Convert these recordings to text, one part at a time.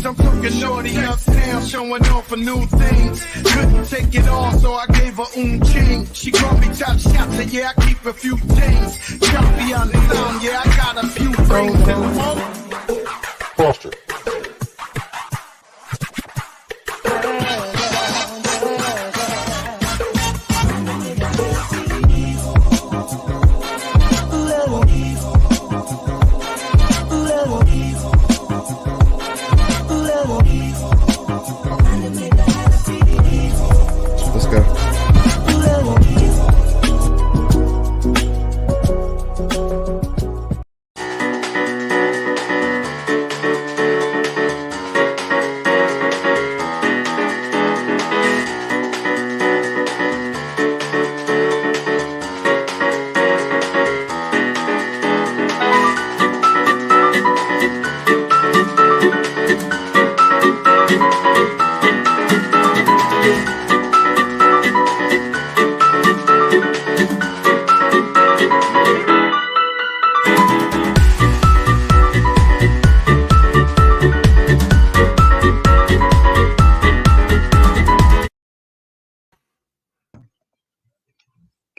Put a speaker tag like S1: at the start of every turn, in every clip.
S1: things. I'm talking naughty uptown, showing off for new things. Couldn't take it all, so I gave her ching. She called me top shot, so yeah, I keep a few things. Choppy on the sound, yeah, I got a few rings in the phone.
S2: Foster.
S3: Let's go.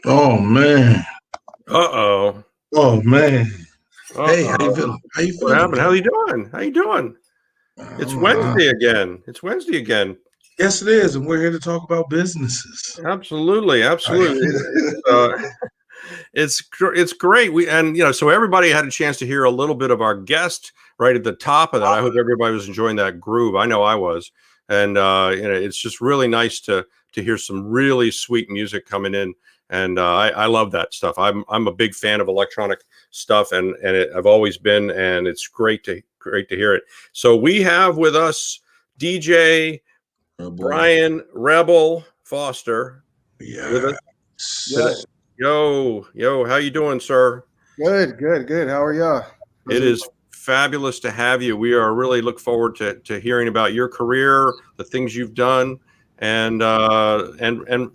S2: Oh man.
S4: Uh-oh.
S2: Oh man.
S4: Uh-oh.
S2: Hey, how you feeling? How you
S4: What
S2: feeling?
S4: happened? How you doing? How you doing? It's Wednesday again. It's Wednesday again.
S2: Yes, it is, and we're here to talk about businesses.
S4: Absolutely. It's great. So everybody had a chance to hear a little bit of our guest right at the top of that. I hope everybody was enjoying that groove. I know I was, and it's just really nice to hear some really sweet music coming in, and I love that stuff. I'm a big fan of electronic stuff, and I've always been, and it's great to hear it. So we have with us DJ Brian Rebel Foster.
S2: Yeah.
S4: With us today. Yo, how you doing, sir?
S3: Good. How are y'all?
S4: It is fabulous to have you. We are really look forward to hearing about your career, the things you've done, and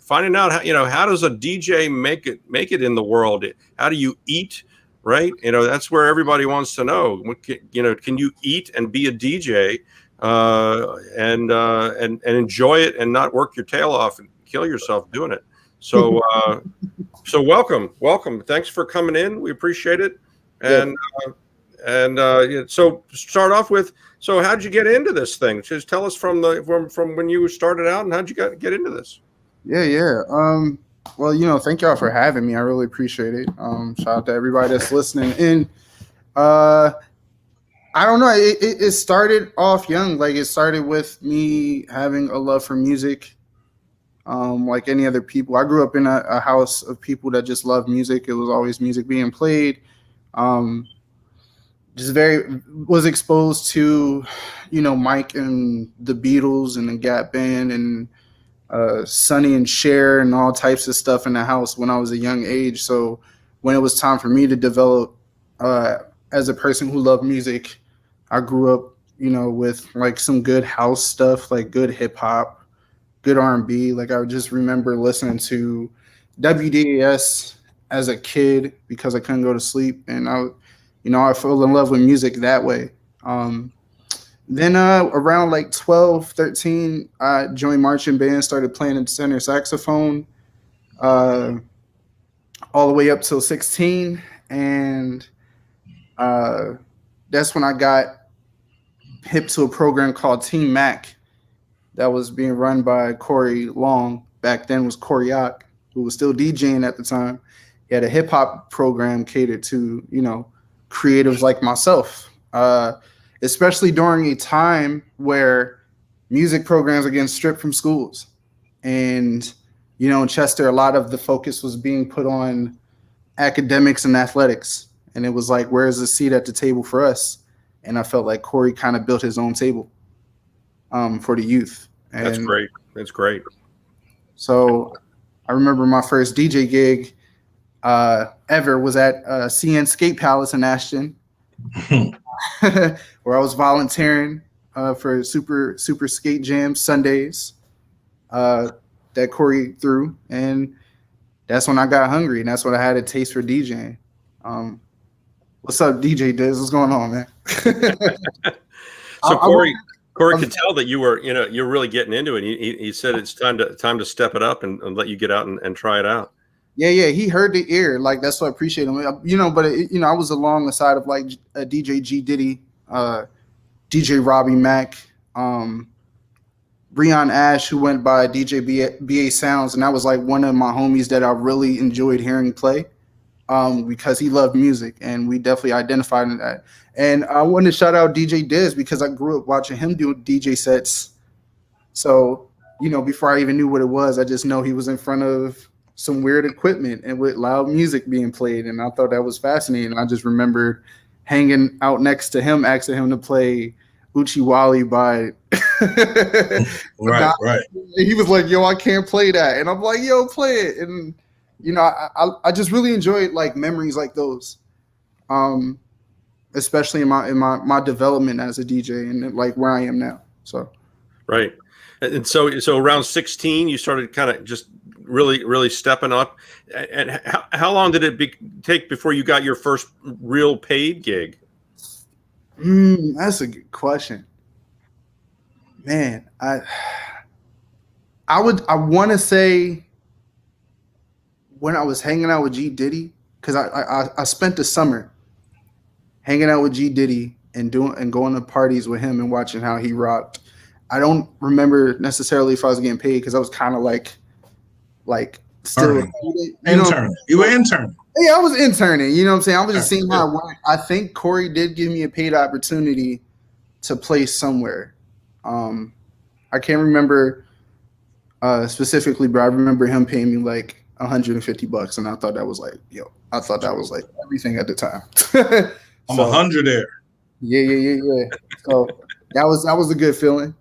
S4: finding out how does a DJ make it in the world? How do you eat? Right? That's where everybody wants to know. Can you eat and be a DJ and enjoy it and not work your tail off and kill yourself doing it? So so welcome. Thanks for coming in. We appreciate it. And so start off with, so how'd you get into this thing? Just tell us from when you started out, and how'd you get into this?
S3: Yeah. Well, thank y'all for having me. I really appreciate it. Shout out to everybody that's listening. And I don't know. It started off young. Like, it started with me having a love for music. Like any other people, I grew up in a house of people that just love music. It was always music being played. Was exposed to, Mike and the Beatles and the Gap Band and Sonny and Cher and all types of stuff in the house when I was a young age. So when it was time for me to develop as a person who loved music, I grew up, with like some good house stuff, like good hip hop, good R&B. Like, I just remember listening to WDAS as a kid because I couldn't go to sleep, and I fell in love with music that way. Then around like 12, 13, I joined marching band, started playing tenor saxophone all the way up till 16, and that's when I got hip to a program called Team Mac that was being run by Corey Long. Back then was Corey Ock, who was still DJing at the time. He had a hip hop program catered to, creatives like myself, especially during a time where music programs were getting stripped from schools. And, in Chester, a lot of the focus was being put on academics and athletics. And it was like, where's the seat at the table for us? And I felt like Corey kind of built his own table for the youth. And
S4: That's great.
S3: So I remember my first DJ gig ever was at CN Skate Palace in Ashton, where I was volunteering for super skate jam Sundays that Corey threw. And that's when I got hungry, and that's when I had a taste for DJing. What's up, DJ Diz? What's going on, man?
S4: So Corey, Corey could tell that you were, you're really getting into it. He said it's time to step it up and let you get out and try it out.
S3: Yeah, he heard the ear. Like, that's what I appreciate him. But I was along the side of like DJ G Diddy, DJ Robbie Mack, Breon Ash, who went by DJ BA Sounds, and that was like one of my homies that I really enjoyed hearing play, because he loved music, and we definitely identified in that. And I want to shout out DJ Diz because I grew up watching him do DJ sets. So, before I even knew what it was, I just know he was in front of some weird equipment and with loud music being played, and I thought that was fascinating. I just remember hanging out next to him, asking him to play Uchiwali by
S2: right.
S3: He was like, "Yo, I can't play that," and I'm like, "Yo, play it." And I just really enjoyed like memories like those, especially in my development as a DJ and like where I am now. So,
S4: right, and so around 16, you started kind of just really stepping up. And how long did it take before you got your first real paid gig?
S3: That's a good question, man. I want to say when I was hanging out with G Diddy, because I spent the summer hanging out with G Diddy and going to parties with him and watching how he rocked. I don't remember necessarily if I was getting paid because I was kind of like still
S2: intern. You were interning.
S3: Yeah, I was interning. You know what I'm saying? I was just seeing how it worked. I think Corey did give me a paid opportunity to play somewhere. I can't remember specifically, but I remember him paying me like $150, and I thought that was like, everything at the time.
S2: I'm 100 there.
S3: Yeah. So that was a good feeling.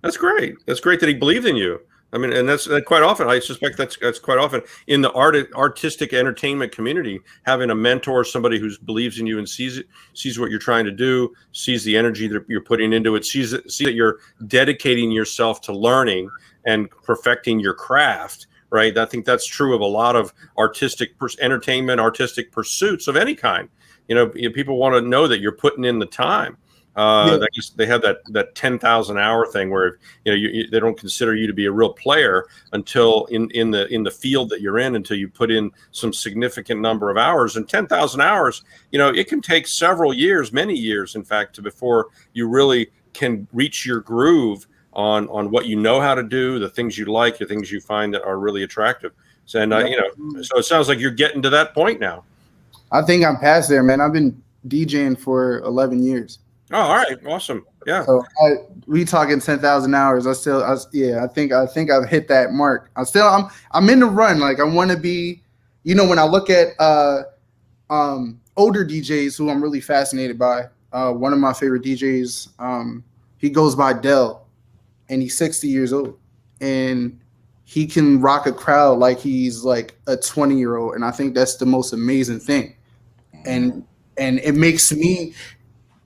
S4: That's great. That's great that he believed in you. I mean, and that's quite often. I suspect that's quite often in the artistic entertainment community. Having a mentor, somebody who believes in you and sees what you're trying to do, sees the energy that you're putting into it, sees that you're dedicating yourself to learning and perfecting your craft. Right. I think that's true of a lot of artistic pursuits of any kind. People want to know that you're putting in the time. They have that 10,000 hour thing where they don't consider you to be a real player until in the field that you're in, until you put in some significant number of hours. And 10,000 hours, it can take several years, many years, in fact, before you really can reach your groove on what you know how to do, the things you like, the things you find that are really attractive. So, and so it sounds like you're getting to that point now.
S3: I think I'm past there, man. I've been DJing for 11 years.
S4: Oh, all right, awesome, yeah.
S3: So we talking 10,000 hours. I think I've hit that mark. I'm in the run. Like, I want to be, when I look at older DJs who I'm really fascinated by. One of my favorite DJs, he goes by Dell, and he's 60 years old, and he can rock a crowd like he's like a 20-year-old, and I think that's the most amazing thing. And it makes me.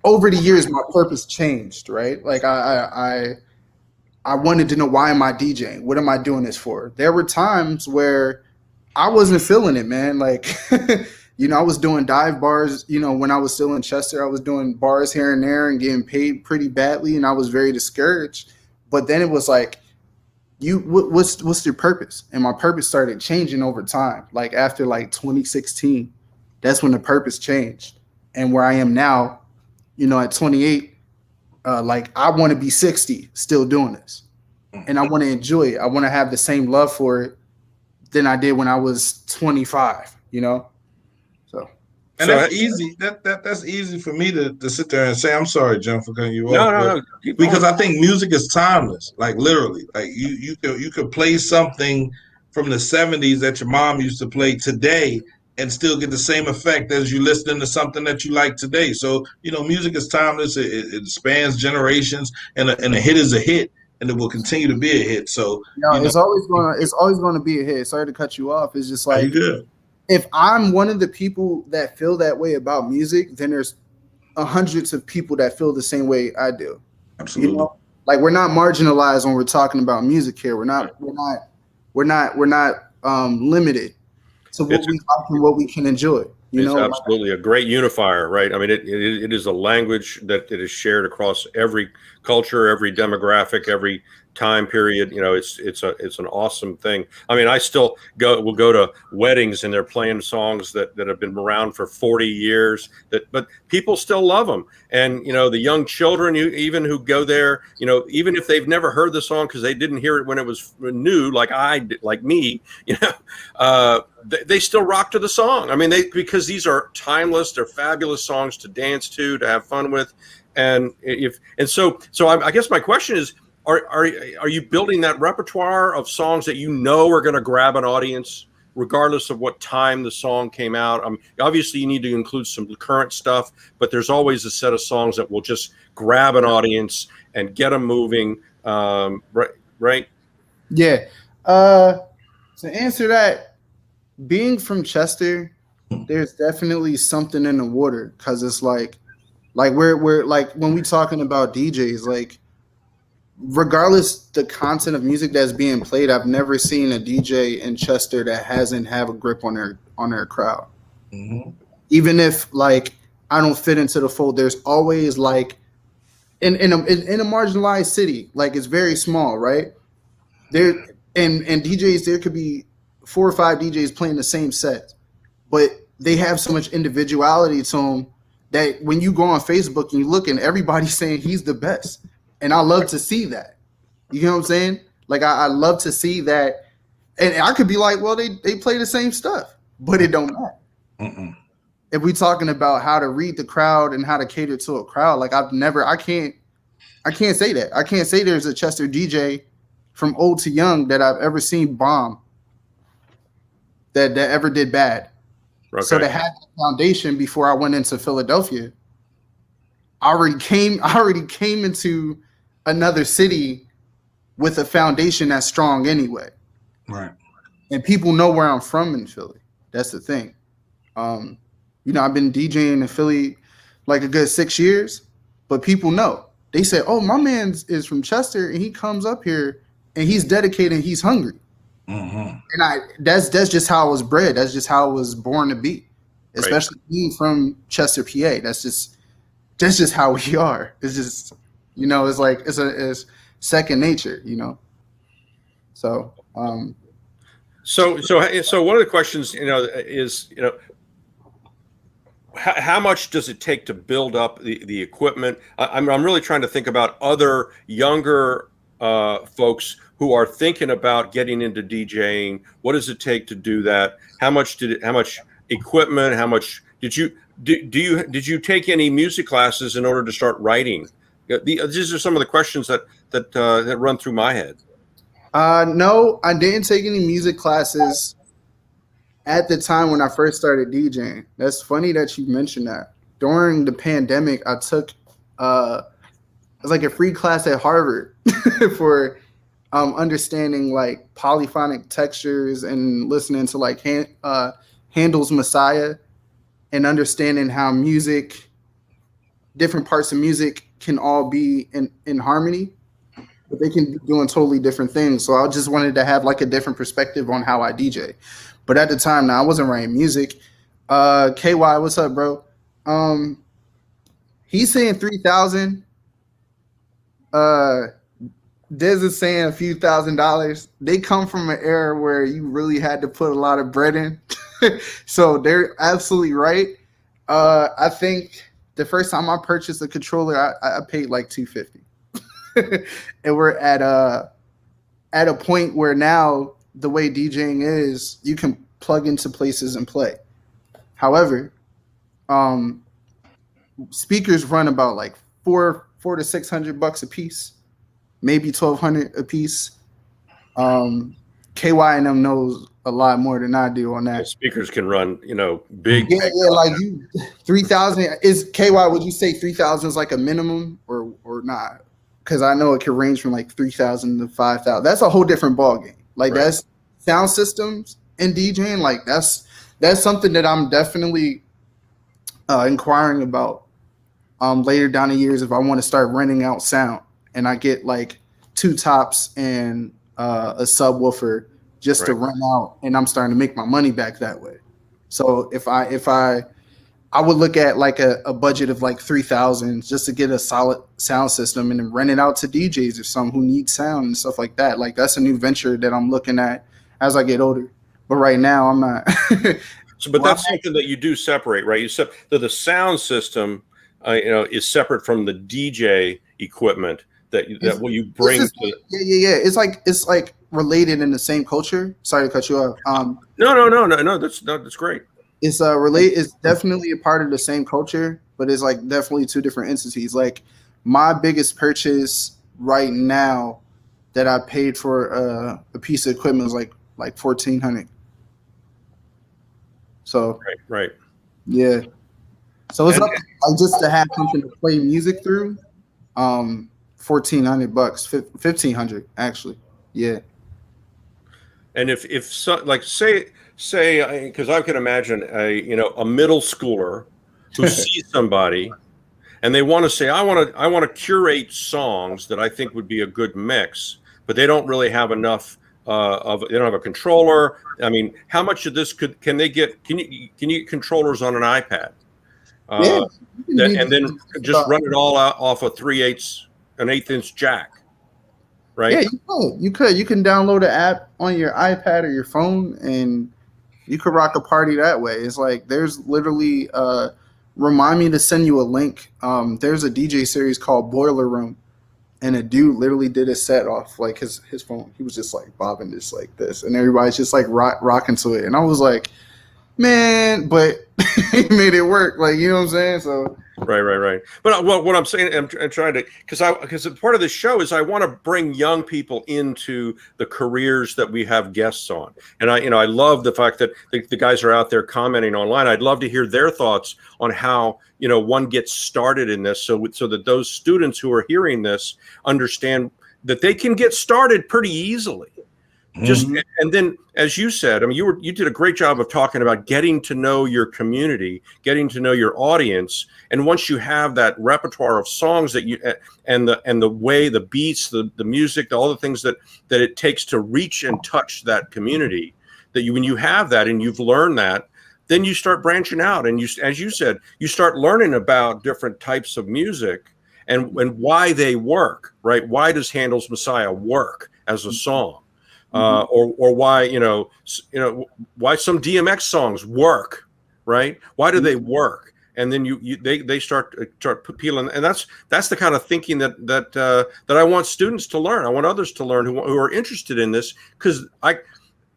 S3: Over the years, my purpose changed, right? Like I wanted to know, why am I DJing? What am I doing this for? There were times where I wasn't feeling it, man. Like, I was doing dive bars, when I was still in Chester. I was doing bars here and there and getting paid pretty badly, and I was very discouraged. But then it was like, what's your purpose? And my purpose started changing over time. Like after like 2016, that's when the purpose changed. And where I am now, at 28, like I want to be 60 still doing this, and I want to enjoy it. I want to have the same love for it than I did when I was 25, So,
S2: and that's easy. That's easy for me to sit there and say, I'm sorry, John, for cutting you off.
S4: No.
S2: Because I think music is timeless. Like literally, like you could play something from the 70s that your mom used to play today and still get the same effect as you listening to something that you like today. So, music is timeless. It spans generations, and a hit is a hit, and it will continue to be a hit. So,
S3: it's always going to be a hit. Sorry to cut you off. It's just like, if I'm one of the people that feel that way about music, then there's hundreds of people that feel the same way I do.
S2: Absolutely.
S3: Like, we're not marginalized when we're talking about music here. We're not limited to what we like and what we can enjoy. You
S4: It's
S3: know,
S4: absolutely a great unifier, right? I mean, it is a language that it is shared across every culture, every demographic, every time period. You know, it's an awesome thing. I mean, I still will go to weddings and they're playing songs that have been around for 40 years, but people still love them. And, you know, the young children, even who go there, you know, even if they've never heard the song because they didn't hear it when it was new, like me, you know, they still rock to the song. I mean, because these are timeless, they're fabulous songs to dance to have fun with. And so I guess my question is, are you building that repertoire of songs that you know are going to grab an audience regardless of what time the song came out? Obviously you need to include some current stuff, but there's always a set of songs that will just grab an audience and get them moving. Right?
S3: yeah. To answer that, being from Chester, there's definitely something in the water because it's like we're like when we talking about DJs, like regardless the content of music that's being played, I've never seen a DJ in Chester that hasn't have a grip on their crowd.
S2: Mm-hmm.
S3: Even if like I don't fit into the fold, there's always like in a marginalized city, like it's very small, right? There and DJs, there could be 4 or 5 DJs playing the same set, but they have so much individuality to them that when you go on Facebook and you look and everybody's saying he's the best. And I love to see that. You know what I'm saying? Like I love to see that. And I could be like, well, they play the same stuff, but it don't matter.
S2: Mm-mm.
S3: If we're talking about how to read the crowd and how to cater to a crowd, like I can't say that. I can't say there's a Chester DJ from old to young that I've ever seen bomb that ever did bad.
S4: Okay.
S3: So to have the foundation before I went into Philadelphia, I already came into another city with a foundation that's strong anyway.
S2: Right.
S3: And people know where I'm from in Philly. That's the thing. You know, I've been DJing in Philly like a good 6 years, but people know. They say, oh, my man is from Chester and he comes up here and he's dedicated, he's hungry.
S2: Mm-hmm.
S3: And that's just how I was bred. That's just how I was born to be. Especially being from Chester, PA. That's just how we are. It's just, you know, it's like it's second nature, you know. So
S4: So one of the questions, you know, is, you know, how much does it take to build up the equipment? I'm really trying to think about other younger folks who are thinking about getting into DJing. What does it take to do that? How much equipment? How much did you take any music classes in order to start writing? These are some of the questions that run through my head.
S3: No, I didn't take any music classes at the time when I first started DJing. That's funny that you mentioned that. During the pandemic, I took it was like a free class at Harvard for understanding like polyphonic textures and listening to like Handel's Messiah and understanding how music, different parts of music can all be in harmony, but they can be doing totally different things. So I just wanted to have like a different perspective on how I DJ. But at the time, I wasn't writing music. KY, what's up, bro? He's saying 3,000. Dez is saying a few $1,000s. They come from an era where you really had to put a lot of bread in. So they're absolutely right. I think the first time I purchased a controller, I paid like $250. And we're at a point where now the way DJing is, you can plug into places and play. However, speakers run about like $400 to $600 a piece, maybe $1,200 a piece. KY and them knows a lot more than I do on that.
S4: The speakers can run, you know, big.
S3: Yeah, like you 3,000 is KY. Would you say 3,000 is like a minimum or not? Because I know it can range from like 3,000 to 5,000. That's a whole different ballgame. Like
S4: Right.
S3: That's sound systems and DJing. Like that's something that I'm definitely inquiring about later down the years if I want to start renting out sound and I get like 2 tops and a subwoofer just to
S4: Right.
S3: rent out, and I'm starting to make my money back that way. So I would look at like a budget of like 3,000 just to get a solid sound system and then rent it out to DJs or some who need sound and stuff like that. Like that's a new venture that I'm looking at as I get older. But right now I'm not.
S4: So, but that's something that you do separate, right? You said that the sound system, is separate from the DJ equipment that what you bring to.
S3: Yeah. It's like related in the same culture. Sorry to cut you off.
S4: No. That's great.
S3: It's it's definitely a part of the same culture, but it's like definitely two different entities. Like my biggest purchase right now that I paid for a piece of equipment was like $1,400. So
S4: right.
S3: Yeah. So it's up like just to have something to play music through. $1,400, $1,500 actually. Yeah.
S4: And if so, like say, because I can imagine a middle schooler who sees somebody and they want to say, I want to curate songs that I think would be a good mix, but they don't really have enough they don't have a controller. I mean, how much of this can you get controllers on an iPad? And then just run it all out off a 1/8-inch jack. Right?
S3: Yeah, you could. You can download an app on your iPad or your phone, and you could rock a party that way. It's like there's literally. Remind me to send you a link. There's a DJ series called Boiler Room, and a dude literally did a set off like his phone. He was just like bobbing this like this, and everybody's just like rocking to it. And I was like, man, but he made it work. Like, you know what I'm saying? So.
S4: Right. But what I'm saying, I'm trying to, because part of the show is I want to bring young people into the careers that we have guests on, and I love the fact that the guys are out there commenting online. I'd love to hear their thoughts on how one gets started in this, so that those students who are hearing this understand that they can get started pretty easily. And then, as you said, I mean, you did a great job of talking about getting to know your community, getting to know your audience, and once you have that repertoire of songs that you and the way, the beats, the music, all the things that it takes to reach and touch that community, when you have that and you've learned that, then you start branching out, and as you said, you start learning about different types of music and why they work, right? Why does Handel's Messiah work as a song? Or why why some DMX songs work, right? Why do they work? And then they start peeling, and that's the kind of thinking that I want students to learn. I want others to learn who are interested in this, because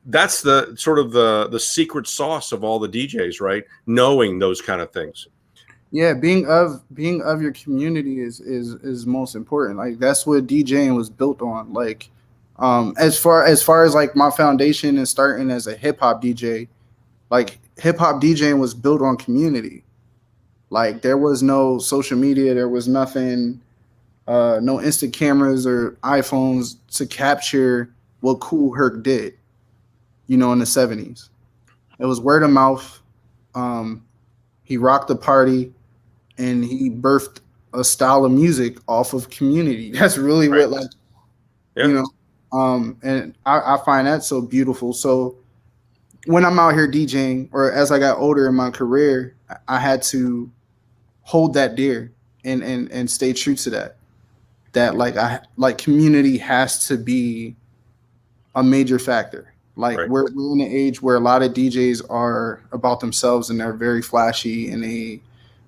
S4: that's the sort of the secret sauce of all the DJs, right? Knowing those kind of things.
S3: Yeah, being of your community is most important. Like that's what DJing was built on. Like. As far as like my foundation and starting as a hip hop DJ, like hip hop DJing was built on community. Like there was no social media, there was nothing, no instant cameras or iPhones to capture what Kool Herc did, in the 70s. It was word of mouth. He rocked the party, and he birthed a style of music off of community. That's really
S4: right.
S3: what and I find that so beautiful. So when I'm out here DJing, or as I got older in my career, I had to hold that dear and stay true to that. That like community has to be a major factor. Like
S4: right.
S3: we're in an age where a lot of DJs are about themselves and they're very flashy, and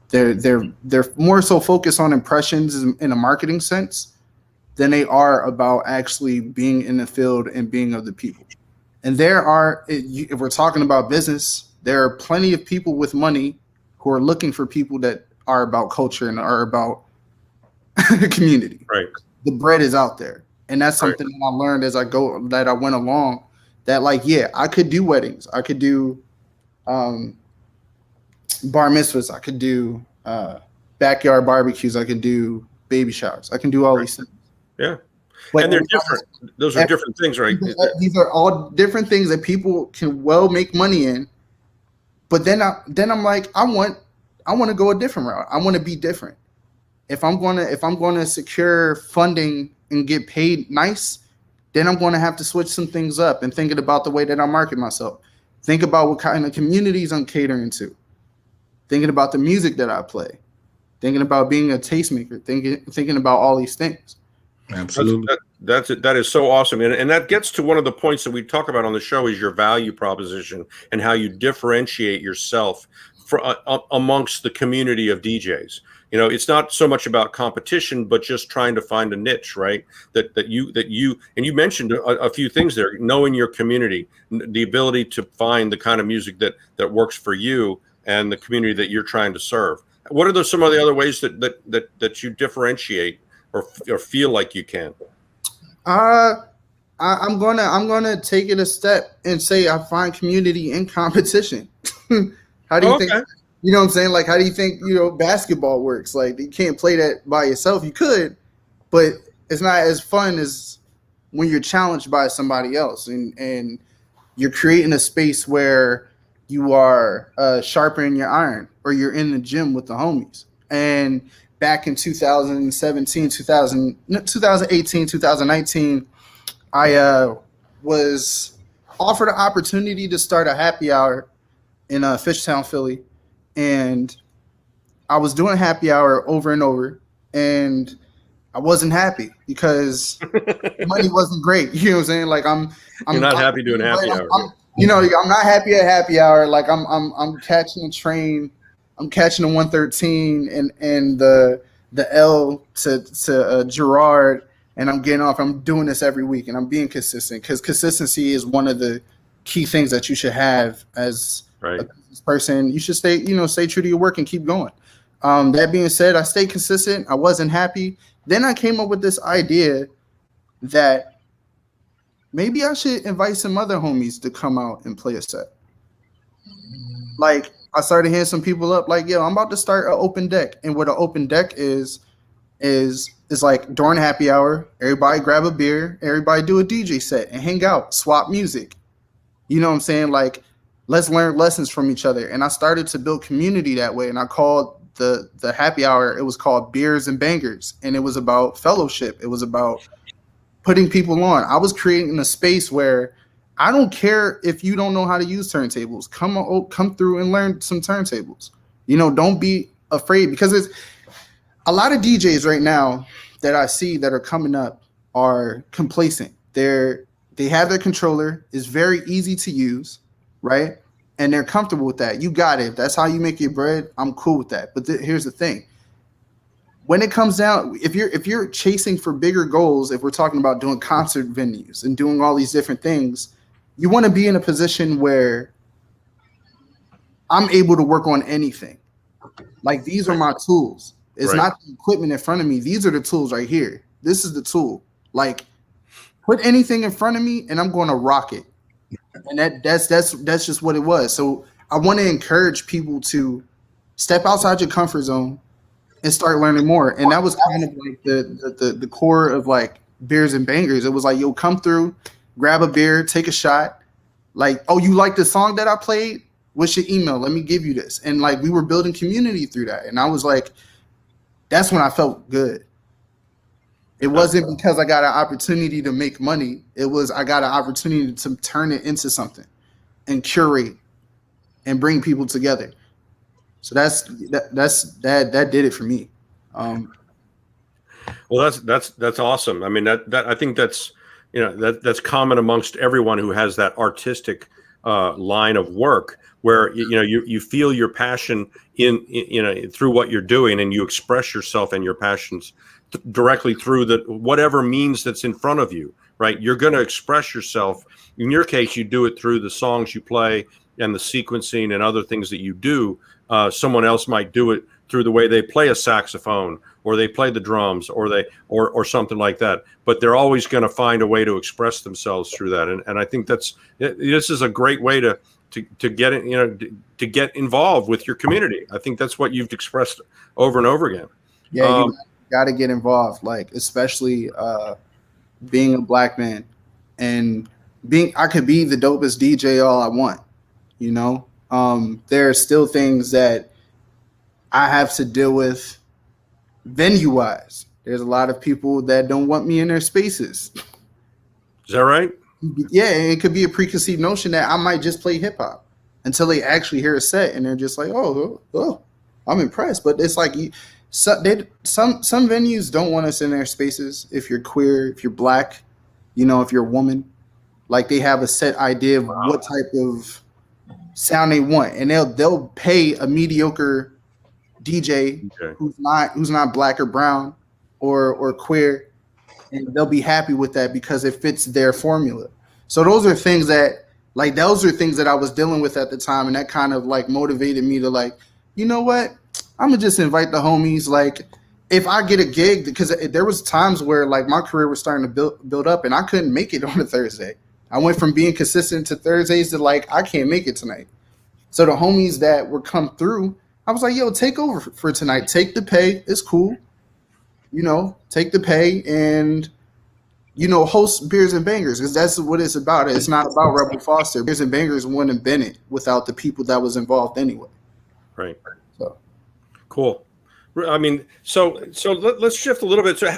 S3: they're more so focused on impressions in a marketing sense than they are about actually being in the field and being of the people. And if we're talking about business, there are plenty of people with money who are looking for people that are about culture and are about community.
S4: Right.
S3: The bread is out there. And that's something that I learned as I went along, that I could do weddings. I could do bar mitzvahs. I could do backyard barbecues. I could do baby showers. I can do all these things.
S4: Yeah.
S3: But
S4: and they're different. Those are different things, right?
S3: These are all different things that people can well make money in. But then I'm like, I want to go a different route. I want to be different. If I'm going to secure funding and get paid nice, then I'm going to have to switch some things up and thinking about the way that I market myself. Think about what kind of communities I'm catering to. Thinking about the music that I play. Thinking about being a tastemaker. Thinking about all these things.
S2: Absolutely.
S4: That is so awesome, and that gets to one of the points that we talk about on the show is your value proposition and how you differentiate yourself amongst the community of DJs. You know, it's not so much about competition, but just trying to find a niche, right? That you and you mentioned a few things there. Knowing your community, the ability to find the kind of music that works for you and the community that you're trying to serve. What are some of the other ways that you differentiate or feel like you can?
S3: I'm gonna take it a step and say I find community in competition. How do you think? You know what I'm saying? Like, how do you think basketball works? Like, you can't play that by yourself. You could, but it's not as fun as when you're challenged by somebody else, and you're creating a space where you are sharpening your iron, or you're in the gym with the homies. And back in 2017, 2018, 2019, I was offered an opportunity to start a happy hour in Fishtown, Philly. And I was doing happy hour over and over, and I wasn't happy because money wasn't great. You know what I'm saying? Like I'm
S4: not happy doing happy hour.
S3: I'm not happy at happy hour. Like I'm catching a train. I'm catching the 113 and the L to Girard, and I'm getting off. I'm doing this every week, and I'm being consistent, because consistency is one of the key things that you should have as a business person. You should stay true to your work and keep going. That being said, I stayed consistent. I wasn't happy. Then I came up with this idea that maybe I should invite some other homies to come out and play a set. Like, I started hitting some people up, like, yo, I'm about to start an open deck. And what an open deck is like, during happy hour, everybody grab a beer, everybody do a DJ set and hang out, swap music. You know what I'm saying? Like, let's learn lessons from each other. And I started to build community that way. And I called the happy hour, it was called Beers and Bangers. And it was about fellowship. It was about putting people on. I was creating a space where I don't care if you don't know how to use turntables. Come through and learn some turntables. Don't be afraid, because it's a lot of DJs right now that I see that are coming up are complacent. They have their controller. It's very easy to use, right? And they're comfortable with that. You got it. If that's how you make your bread, I'm cool with that. But here's the thing. When it comes down, if you're chasing for bigger goals, if we're talking about doing concert venues and doing all these different things, you want to be in a position where I'm able to work on anything. Like, these are my tools. It's not the equipment in front of me. These are the tools right here. This is the tool. Like, put anything in front of me and I'm going to rock it. And that's just what it was. So I want to encourage people to step outside your comfort zone and start learning more. And that was kind of like the core of, like, Beers and Bangers. It was like, yo, come through, grab a beer, take a shot. Like, oh, you like the song that I played? What's your email? Let me give you this. And, like, we were building community through that. And I was like, that's when I felt good. It wasn't because I got an opportunity to make money. It was, I got an opportunity to turn it into something and curate and bring people together. So that did it for me.
S4: Well, that's awesome. I mean, that I think that's that's common amongst everyone who has that artistic line of work, where you feel your passion in through what you're doing, and you express yourself and your passions directly through whatever means that's in front of you, right? You're going to express yourself. In your case, you do it through the songs you play and the sequencing and other things that you do. Someone else might do it through the way they play a saxophone, or they play the drums, or something like that. But they're always going to find a way to express themselves through that. And I think this is a great way to get it, to get involved with your community. I think that's what you've expressed over and over again.
S3: Yeah, you got to get involved, like, especially being a black man, and I could be the dopest DJ all I want. There are still things that I have to deal with venue-wise. There's a lot of people that don't want me in their spaces.
S4: Is that right?
S3: Yeah, and it could be a preconceived notion that I might just play hip hop until they actually hear a set and they're just like, oh, I'm impressed. But it's like some venues don't want us in their spaces. If you're queer, if you're black, if you're a woman, like they have a set idea of what type of sound they want, and they'll pay a mediocre DJ who's not black or brown or queer, and they'll be happy with that because it fits their formula. So those are things that I was dealing with at the time, and that kind of like motivated me to like, you know what, I'm gonna just invite the homies. Like if I get a gig, because there was times where like my career was starting to build up and I couldn't make it on a Thursday. I went from being consistent to Thursdays to like, I can't make it tonight. So the homies that would come through, I was like, yo, take over for tonight. Take the pay. It's cool. Take the pay and, host Beers and Bangers, because that's what it's about. It's not about Rebel Foster. Beers and Bangers wouldn't have been it without the people that was involved anyway.
S4: Right.
S3: So
S4: cool. I mean, so let's shift a little bit. So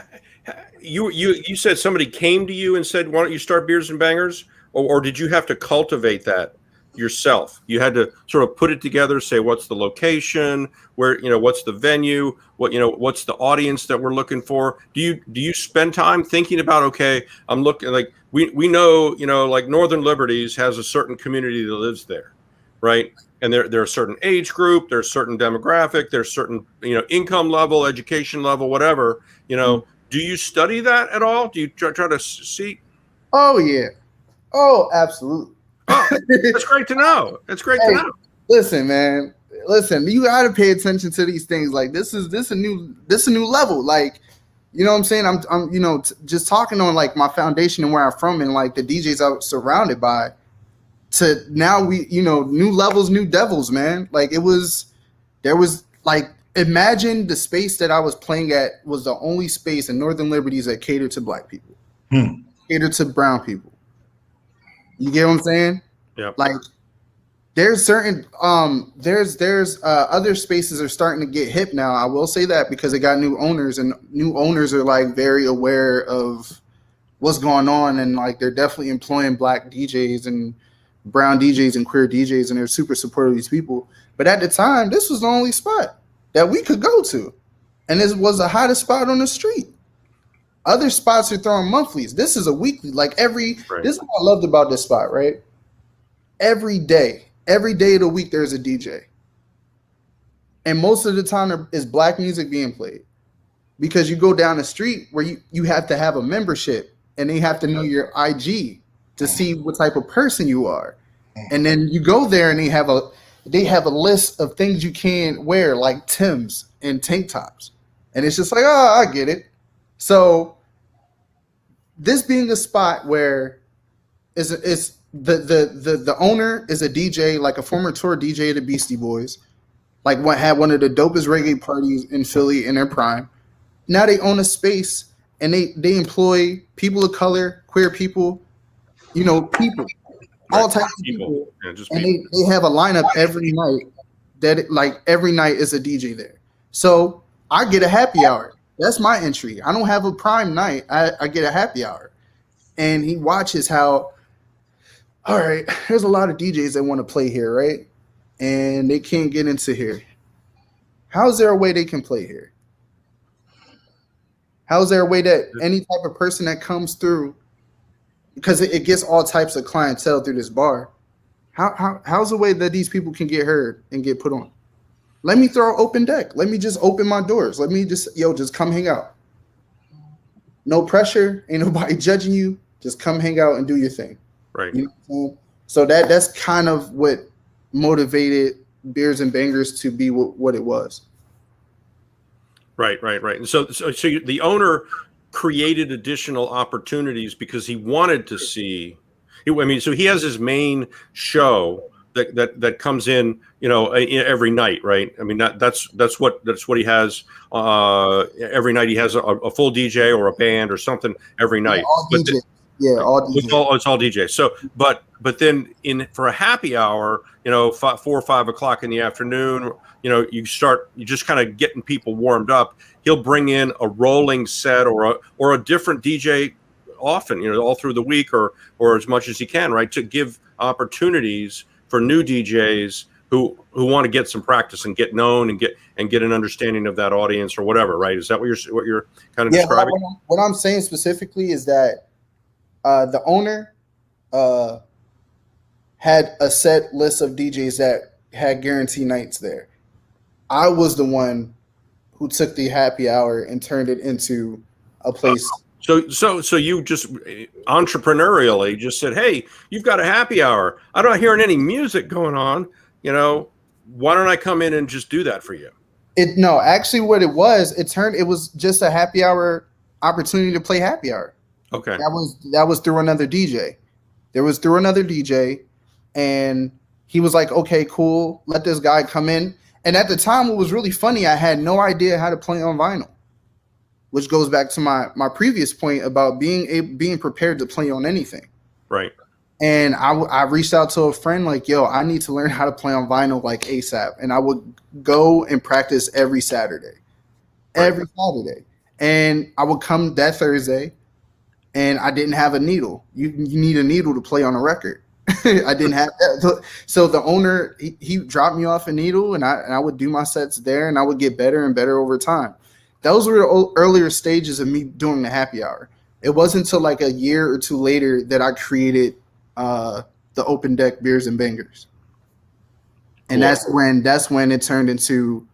S4: you said somebody came to you and said, why don't you start Beers and Bangers? Or did you have to cultivate that yourself? You had to sort of put it together, say what's the location, where, what's the venue, what's the audience that we're looking for. Do you spend time thinking about, okay, I'm looking, like we know, like Northern Liberties has a certain community that lives there, right? And they're a certain age group, there's certain demographic, there's certain, income level, education level, whatever, Do you study that at all? Do you try to see?
S3: Oh yeah. Oh, absolutely.
S4: Oh, that's great to know. That's great to know.
S3: Listen, man. Listen, you got to pay attention to these things. Like this a new level. Like, you know what I'm saying? I'm just talking on like my foundation and where I'm from and like the DJs I was surrounded by, to now we, new levels, new devils, man. Like there was like, imagine the space that I was playing at was the only space in Northern Liberties that catered to black people, catered to brown people. You get what I'm saying?
S4: Yeah.
S3: Like there's certain there's other spaces are starting to get hip now. I will say that because they got new owners, and new owners are like very aware of what's going on, and like they're definitely employing black DJs and brown DJs and queer DJs, and they're super supportive of these people. But at the time, this was the only spot that we could go to, and this was the hottest spot on the street. Other spots are throwing monthlies. This is a weekly. Like This is what I loved about this spot, right? Every day of the week, there's a DJ. And most of the time is black music being played. Because you go down the street where you have to have a membership, and they have to know your IG to see what type of person you are. And then you go there and they have a list of things you can wear, like Timbs and tank tops. And it's just like, oh, I get it. So this being a spot where the owner is a DJ, like a former tour DJ of the Beastie Boys, like what had one of the dopest reggae parties in Philly in their prime. Now they own a space and they employ people of color, queer people, people, all types of people.
S4: Yeah, just
S3: and
S4: people.
S3: they have a lineup every night every night is a DJ there. So I get a happy hour. That's my entry. I don't have a prime night. I get a happy hour. And he watches how, all right, there's a lot of DJs that want to play here, right? And they can't get into here. How's there a way they can play here? How's there a way that any type of person that comes through, because it gets all types of clientele through this bar, how's the way that these people can get heard and get put on? Let me throw an open deck. Let me just open my doors. Let me just come hang out. No pressure. Ain't nobody judging you. Just come hang out and do your thing.
S4: Right.
S3: You know what I'm saying? So that's kind of what motivated Beers and Bangers to be what it was.
S4: Right. And so the owner created additional opportunities because he wanted to see. So he has his main show that comes in, every night, right? I mean, that's what he has. Every night he has a full DJ or a band or something every night.
S3: All DJ. All DJ.
S4: It's all DJ. So, but then for a happy hour, 4 or 5 o'clock in the afternoon, you just kind of getting people warmed up. He'll bring in a rolling set or a different DJ often, you know, all through the week or as much as he can, right, to give opportunities for new DJs who want to get some practice and get known and get an understanding of that audience or whatever, right? Is that what you're kind of describing?
S3: What I'm saying specifically is that the owner had a set list of DJs that had guarantee nights there. I was the one who took the happy hour and turned it into a place.
S4: So you just entrepreneurially just said, hey, you've got a happy hour. I'm not hearing any music going on. You know, why don't I come in and just do that for you?
S3: No, actually what it was just a happy hour opportunity to play happy hour.
S4: Okay.
S3: That was through another DJ. There was through another DJ, and he was like, okay, cool, let this guy come in. And at the time, it was really funny. I had no idea how to play on vinyl, which goes back to my previous point about being prepared to play on anything.
S4: Right.
S3: And I reached out to a friend like, yo, I need to learn how to play on vinyl like ASAP. And I would go and practice every Saturday. And I would come that Thursday, and I didn't have a needle. You need a needle to play on a record. I didn't have that. So the owner, he dropped me off a needle, and I would do my sets there, and I would get better and better over time. Those were the earlier stages of me doing the happy hour. It wasn't until like a year or two later that I created the Open Deck Beers and Bangers. And
S4: cool.
S3: that's when it turned into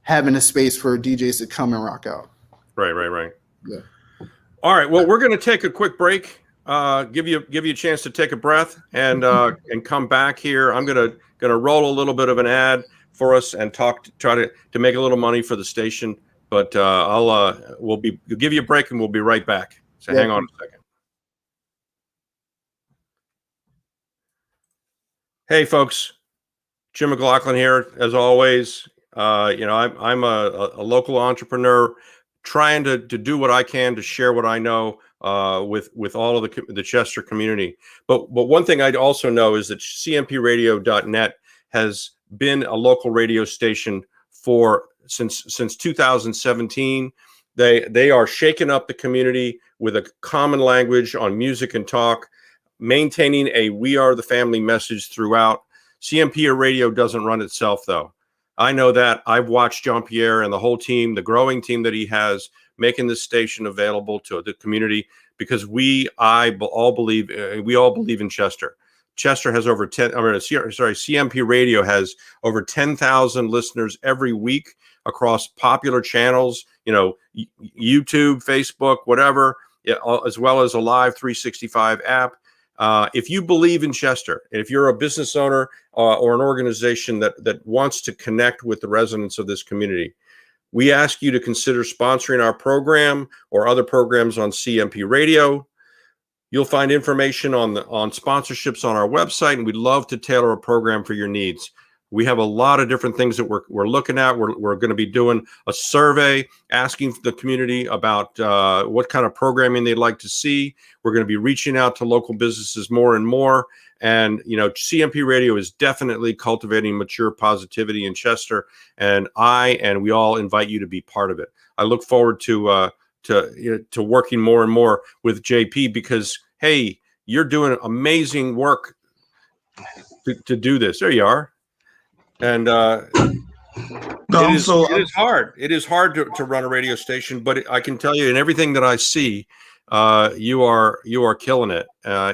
S3: having a space for DJs to come and rock out.
S4: Right.
S3: Yeah.
S4: All right. Well, we're going to take a quick break. Give you a chance to take a breath and come back here. I'm gonna roll a little bit of an ad for us and try to make a little money for the station. But we'll give you a break and we'll be right back. So hang on a second. Hey folks, Jim McLaughlin here as always. I'm a local entrepreneur trying to do what I can to share what I know with all of the Chester community. But one thing I'd also know is that cmpradio.net has been a local radio station since 2017. They are shaking up the community with a common language on music and talk, maintaining a "We Are the Family" message throughout. CMP Radio doesn't run itself, though. I know that. I've watched Jean-Pierre and the whole team, the growing team that he has, making this station available to the community because we all believe in Chester. Chester has over CMP Radio has over 10,000 listeners every week across popular channels, YouTube, Facebook, whatever, as well as a Live 365 app. If you believe in Chester, and if you're a business owner or an organization that wants to connect with the residents of this community, we ask you to consider sponsoring our program or other programs on CMP Radio. You'll find information on sponsorships on our website, and we'd love to tailor a program for your needs. We have a lot of different things that we're looking at. We're going to be doing a survey asking the community about what kind of programming they'd like to see. We're going to be reaching out to local businesses more and more. And, CMP Radio is definitely cultivating mature positivity in Chester. And we all invite you to be part of it. I look forward to working more and more with JP because, hey, you're doing amazing work to do this. There you are. And it is hard. It is hard to run a radio station, but I can tell you in everything that I see, you are killing it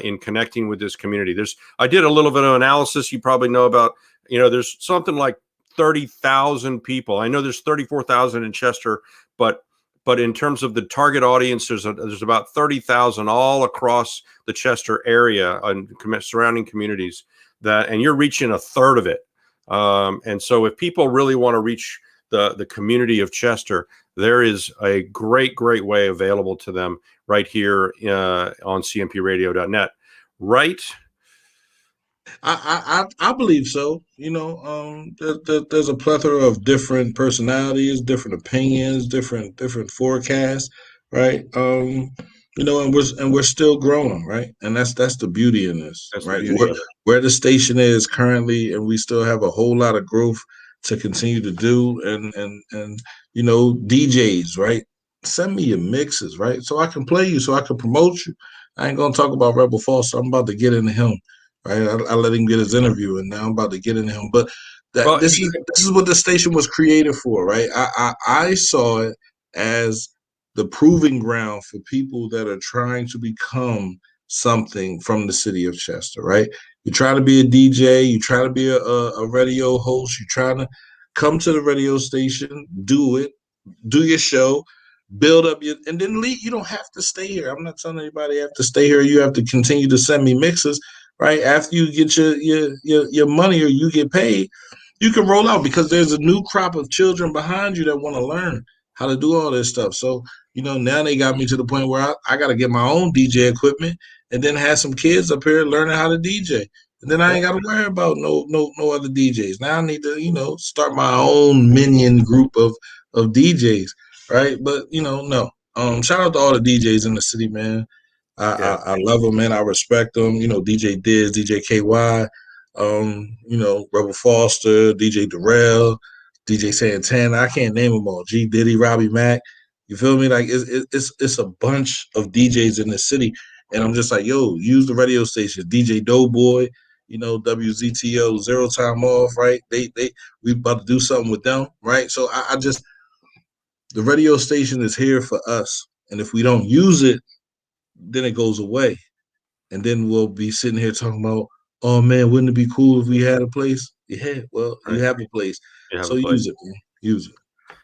S4: in connecting with this community. I did a little bit of analysis. You probably know about, there's something like 30,000 people. I know there's 34,000 in Chester, but in terms of the target audience, there's about 30,000 all across the Chester area and surrounding communities and you're reaching a third of it. And so if people really want to reach the community of Chester, there is a great way available to them right here on cmpradio.net. Right?
S2: I believe so. There's a plethora of different personalities, different opinions, different forecasts, right? And we're still growing, right? And that's the beauty in this, right? Where the station is currently, and we still have a whole lot of growth to continue to do, and DJs, right? send me your mixes, right? So I can play you, so I can promote you. I ain't gonna talk about Rebel Foster. I'm about to get into him, right? I let him get his interview, and now I'm about to get into him. But
S4: Well,
S2: this is what the station was created for, right? I saw it as the proving ground for people that are trying to become something from the city of Chester, right? You try to be a DJ, you try to be a radio host, you trying to come to the radio station, do it, do your show, build up your, and then leave. You don't have to stay here. I'm not telling anybody you have to stay here. You have to continue to send me mixes, right? After you get your money or you get paid, you can roll out because there's a new crop of children behind you that want to learn how to do all this stuff. So, now they got me to the point where I got to get my own DJ equipment and then have some kids up here learning how to DJ. And then I ain't got to worry about no other DJs. Now I need to, start my own minion group of DJs, right? But no. Shout out to all the DJs in the city, man. I love them, man. I respect them. DJ Diz, DJ KY, Rebel Foster, DJ Darrell, DJ Santana. I can't name them all. G Diddy, Robbie Mack. You feel me? Like it's a bunch of DJs in the city, and I'm just like, yo, use the radio station. DJ Doughboy, WZTO, Zero Time Off, right? We about to do something with them, right? So I just, the radio station is here for us, and if we don't use it, then it goes away, and then we'll be sitting here talking about, oh man, wouldn't it be cool if we had a place? Yeah, well, you have a place, so use it, man. Use it.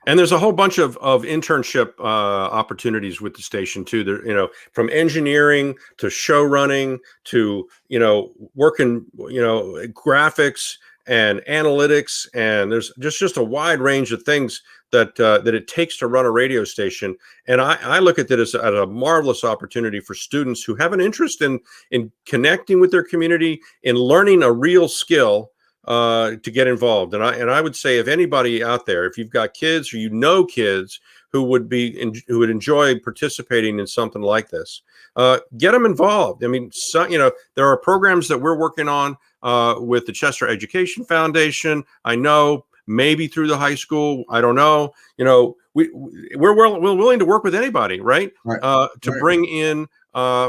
S4: And there's a whole bunch of internship opportunities with the station too. There, from engineering to show running to working, graphics and analytics, and there's just a wide range of things that it takes to run a radio station. And I look at it as a marvelous opportunity for students who have an interest in connecting with their community, in learning a real skill, to get involved. And I would say, if anybody out there, if you've got kids or kids who would enjoy participating in something like this, get them involved. I mean, there are programs that we're working on with the Chester Education Foundation. I know, maybe through the high school. I don't know. We're willing to work with anybody, right? To bring in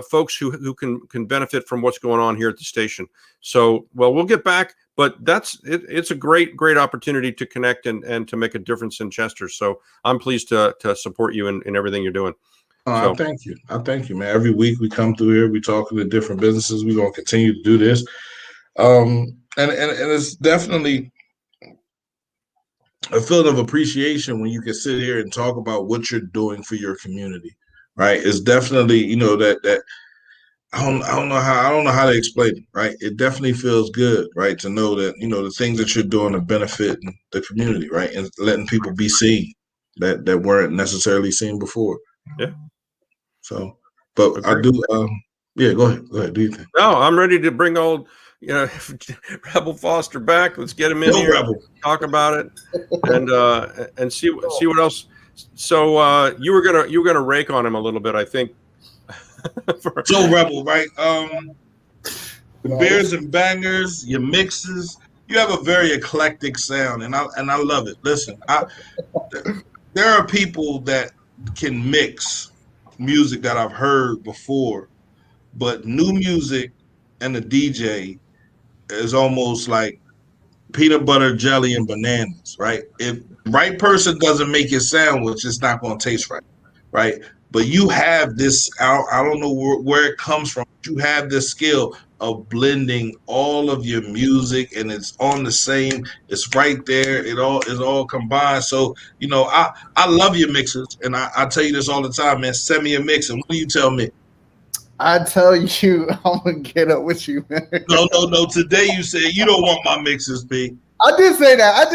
S4: folks who can benefit from what's going on here at the station. So, we'll get back. But it's a great opportunity to connect and to make a difference in Chester. So I'm pleased to support you in everything you're doing.
S2: I thank you. I thank you, man. Every week we come through here, we talk to different businesses. We're gonna continue to do this. And it's definitely a feeling of appreciation when you can sit here and talk about what you're doing for your community, right? It's definitely, that I don't know how to explain it, right? It definitely feels good, right, to know that the things that you're doing are benefiting the community, right, and letting people be seen that weren't necessarily seen before.
S4: Yeah.
S2: So, but I do. Yeah, go ahead. Do you think?
S4: No, I'm ready to bring old, Rebel Foster back. Let's get him in here.
S2: Rebel.
S4: Talk about it, and see what else. So you were gonna rake on him a little bit, I think.
S2: So Rebel, right? The beers and bangers, your mixes. You have a very eclectic sound, and I love it. Listen, there are people that can mix music that I've heard before, but new music and the DJ is almost like peanut butter, jelly, and bananas, right? If the right person doesn't make your sandwich, it's not going to taste right, right? But you have this, I don't know where it comes from. You have this skill of blending all of your music, and it's on the same, it's right there. It all is all combined. So, I love your mixes, and I tell you this all the time, man. Send me a mix, and what do you tell me?
S3: I tell you, I'm going to get up with you, man.
S2: No. Today you said you don't want my mixes, B.
S3: I did say that.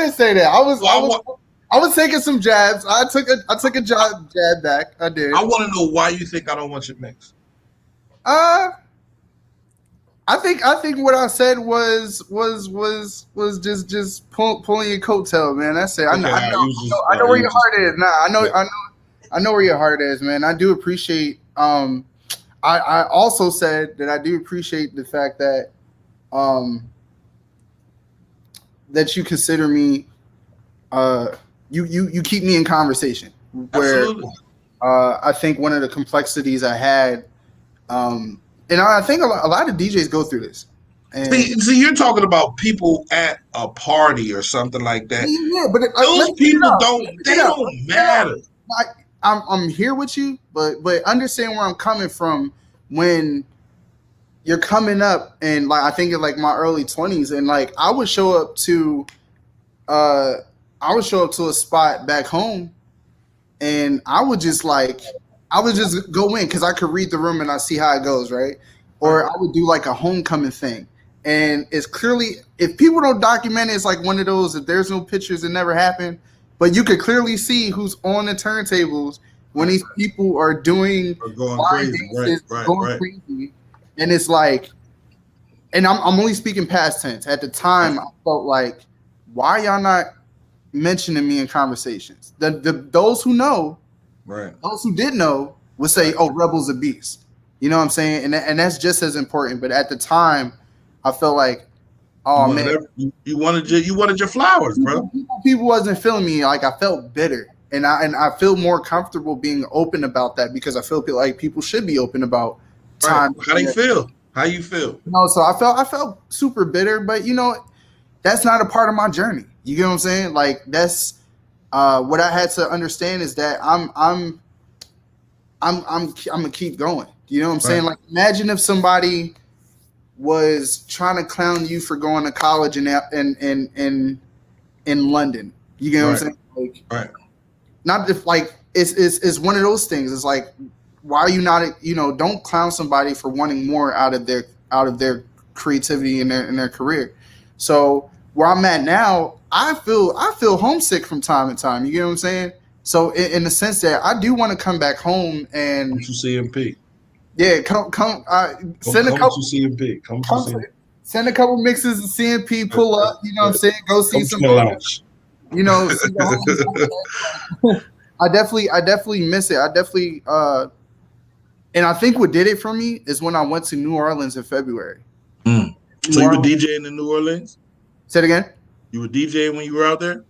S3: I was taking some jabs. I took a jab back. I did.
S2: I want to know why you think I don't want your mix.
S3: I think what I said was just pulling your coattail, man. That's it.
S2: Okay,
S3: I know where your heart is. I know where your heart is, man. I do appreciate. I also said that I do appreciate the fact that that you consider me. You keep me in conversation. Where
S2: Absolutely.
S3: I think one of the complexities I had, and I think a lot of DJs go through this. And
S2: See, you're talking about people at a party or something like that.
S3: yeah, but
S2: Those people don't matter.
S3: I'm here with you, but understand where I'm coming from when you're coming up, and like I think in like my early 20s, and like I would show up to a spot back home, and I would just go in because I could read the room and I see how it goes, right? Or I would do like a homecoming thing. And it's clearly, if people don't document it, it's like one of those, if there's no pictures, it never happened. But you could clearly see who's on the turntables when these people are doing
S2: going crazy,
S3: crazy. And it's like, and I'm only speaking past tense. At the time, I felt like, why y'all not mentioning me in conversations? Those who know, those who did know would say, "Oh, Rebel's a beast." You know what I'm saying? And that's just as important. But at the time, I felt like, oh man,
S2: you wanted your flowers, bro.
S3: People wasn't feeling me. Like I felt bitter, and I feel more comfortable being open about that because I feel like people should be open about time.
S2: How do you feel? How you feel?
S3: So I felt super bitter, but that's not a part of my journey. You get what I'm saying? Like that's what I had to understand is that I'm gonna keep going. You know what I'm saying? Like imagine if somebody was trying to clown you for going to college in London. You get what I'm saying? Like, not if like it's one of those things. It's like, why are you not? Don't clown somebody for wanting more out of their creativity in their career. So where I'm at now, I feel homesick from time to time. You get what I'm saying? So in the sense that I do want to come back home and
S2: come to CMP.
S3: Yeah, send a couple
S2: to CMP.
S3: Send a couple mixes of CMP. Pull up. You know what I'm saying? Go see some. I definitely miss it. I definitely and I think what did it for me is when I went to New Orleans in February.
S2: So you were DJing in New Orleans?
S3: Say it again.
S2: You were DJing when you were out there?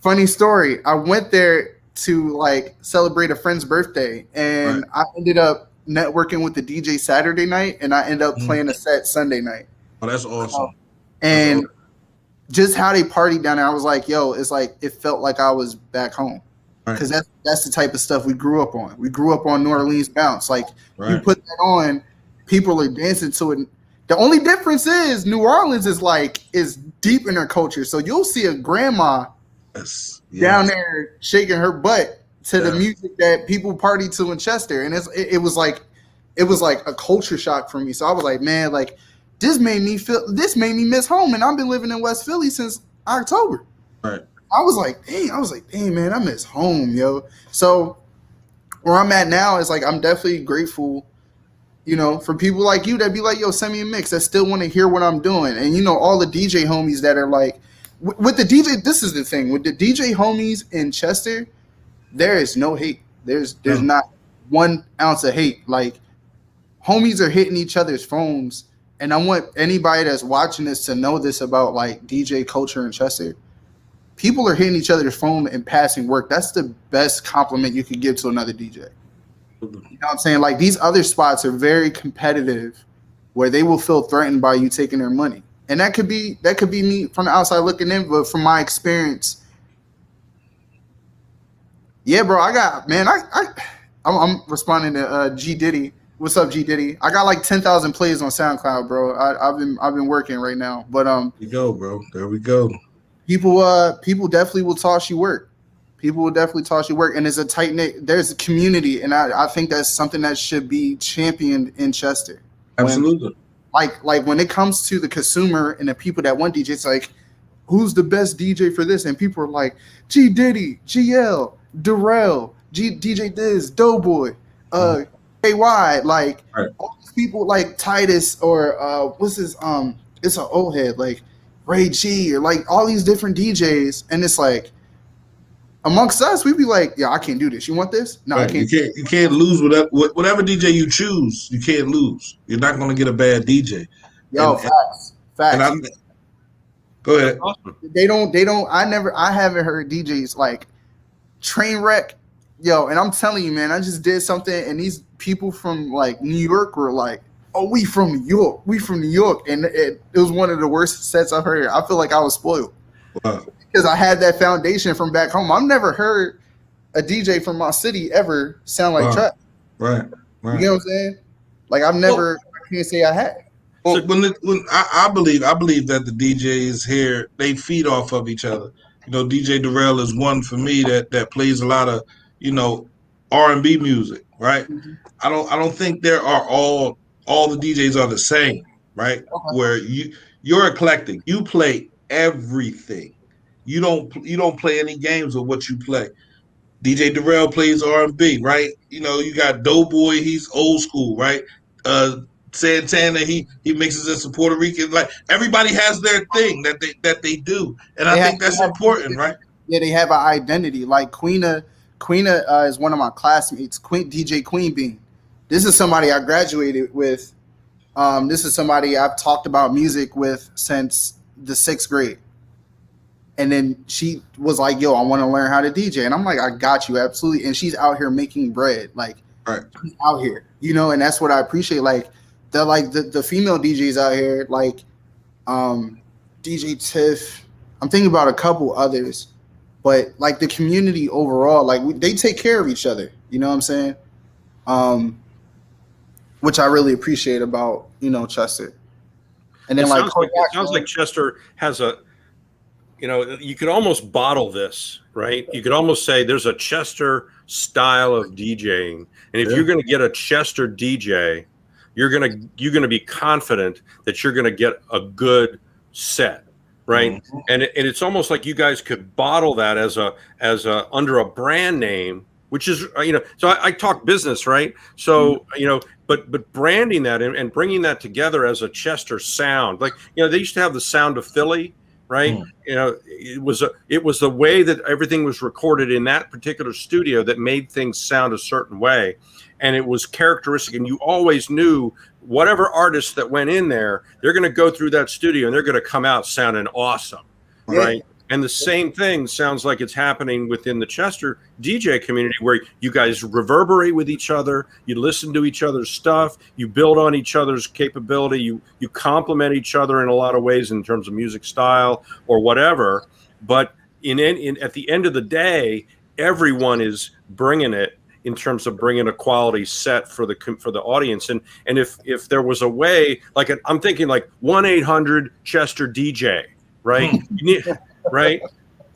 S3: Funny story. I went there to like celebrate a friend's birthday, and I ended up networking with the DJ Saturday night, and I ended up playing a set Sunday night.
S2: Oh, that's awesome.
S3: And just how they partied down there, I was like, yo, it's like it felt like I was back home. Because that's the type of stuff we grew up on. We grew up on New Orleans bounce. Like you put that on, people are dancing to it. The only difference is New Orleans is deep in their culture. So you'll see a grandma down there shaking her butt to the music that people party to in Chester, and it was like a culture shock for me. So I was like, man, like this made me miss home, and I've been living in West Philly since October. I was like, dang, man, I miss home, yo. So where I'm at now is like I'm definitely grateful, for people like you that be like, yo, send me a mix, that still want to hear what I'm doing. And all the DJ homies that are like, with the DJ, this is the thing, with the DJ homies in Chester, there is no hate. There's not 1 ounce of hate. Like homies are hitting each other's phones, and I want anybody that's watching this to know this about like DJ culture in Chester. People are hitting each other's phone and passing work. That's the best compliment you could give to another DJ. You know what I'm saying? Like these other spots are very competitive where they will feel threatened by you taking their money. And that could be me from the outside looking in, but from my experience, yeah, bro, I'm responding to G Diddy. What's up, G Diddy? I got like 10,000 plays on SoundCloud, bro. I've been working right now. But
S2: there we go, bro. There we go.
S3: People definitely will toss you work. People will definitely toss you work, and there's a tight knit. There's a community, and I think that's something that should be championed in Chester.
S2: Absolutely.
S3: Like when it comes to the consumer and the people that want DJs, like who's the best DJ for this? And people are like G Diddy, GL, Darrell, DJ Diz, Doughboy, KY, like all these people like Titus or what's his it's an old head like Ray G or like all these different DJs, and it's like amongst us we'd be like, yeah, I can't do this. You want this? No, I can't.
S2: You can't lose whatever DJ you choose. You can't lose. You're not going to get a bad DJ.
S3: Yo, facts.
S2: Go ahead.
S3: They don't. I haven't heard DJs like Trainwreck Yo, and I'm telling you, man, I just did something, and these people from like New York were like, "Oh, we from New York, we from New York," and it was one of the worst sets I've heard. I feel like I was spoiled
S2: Wow.
S3: because I had that foundation from back home. I've never heard a DJ from my city ever sound like
S2: Wow.
S3: Trap.
S2: Right.
S3: You
S2: Right.
S3: know what I'm saying? Like I've never, I can't say I had.
S2: Well, when I believe that the DJs here, they feed off of each other. You know, DJ Durrell is one for me that plays a lot of, you know, R&B music, right?
S3: Mhm.
S2: I don't think there are all the DJs are the same, right?
S3: Okay.
S2: Where you're eclectic. You play everything. You don't play any games with what you play. DJ Durrell plays R&B, right? You know, you got Doughboy, he's old school, right? Santana, he mixes in some Puerto Rican. Like everybody has their thing that they do, and I think
S3: They
S2: that's
S3: have,
S2: important, right?
S3: yeah, they have an identity. Like Queena is one of my classmates. DJ Queen Bean. This is somebody I graduated with. This is somebody I've talked about music with since the 6th grade. And then she was like, "Yo, I want to learn how to DJ," and I'm like, "I got you, absolutely." And she's out here making bread, like
S2: Right.
S3: she's out here, you know. And that's what I appreciate. Like the female DJs out here, like DJ Tiff. I'm thinking about a couple others, but like the community overall, like they take care of each other. You know what I'm saying? Which I really appreciate about Chester. And then
S4: It sounds like Chester has a, you could almost bottle this, right? You could almost say there's a Chester style of DJing, and if you're going to get a Chester DJ, you're gonna be confident that you're gonna get a good set, right? Mm-hmm. And it's almost like you guys could bottle that as a under a brand name, which is So I talk business, right? So but branding that and bringing that together as a Chester sound, like they used to have the sound of Philly. Right. It was the way that everything was recorded in that particular studio that made things sound a certain way. And it was characteristic. And you always knew whatever artist that went in there, they're going to go through that studio and they're going to come out sounding awesome. Yeah. Right. And the same thing sounds like it's happening within the Chester DJ community, where you guys reverberate with each other, you listen to each other's stuff, you build on each other's capability, you complement each other in a lot of ways in terms of music style or whatever. But at the end of the day, everyone is bringing it in terms of bringing a quality set for the audience. And if there was a way, like I'm thinking like 1-800 Chester DJ, right? Right,